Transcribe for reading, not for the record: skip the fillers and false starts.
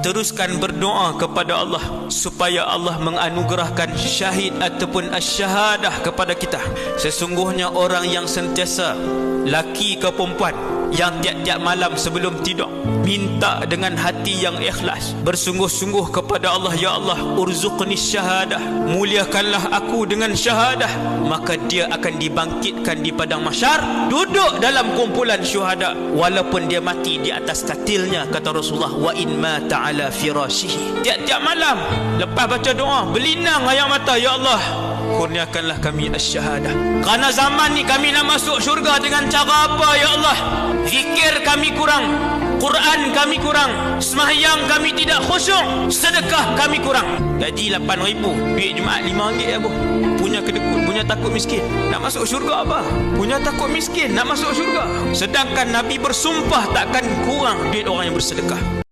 teruskan berdoa kepada Allah supaya Allah menganugerahkan syahid ataupun asyahadah kepada kita. Sesungguhnya orang yang sentiasa, laki ke perempuan, yang tiap-tiap malam sebelum tidur minta dengan hati yang ikhlas, bersungguh-sungguh kepada Allah, ya Allah, urzuqni syahadah, muliakanlah aku dengan syahadah, maka dia akan dibangkitkan di padang mahsyar, duduk dalam kumpulan syuhada walaupun dia mati di atas katilnya, kata Rasulullah, wa in mata ala firashihi. Tiap-tiap malam lepas baca doa, berlinang air mata, ya Allah, kurniakanlah kami asyahadah. Kerana zaman ni kami nak masuk syurga dengan cara apa, ya Allah? Zikir kami kurang, Quran kami kurang, sembahyang kami tidak khusyuk, sedekah kami kurang. Gaji 8,000, duit Jumaat RM5 apa? Punya kedekut, punya takut miskin. Nak masuk syurga apa? Punya takut miskin, nak masuk syurga. Sedangkan Nabi bersumpah takkan kurang duit orang yang bersedekah.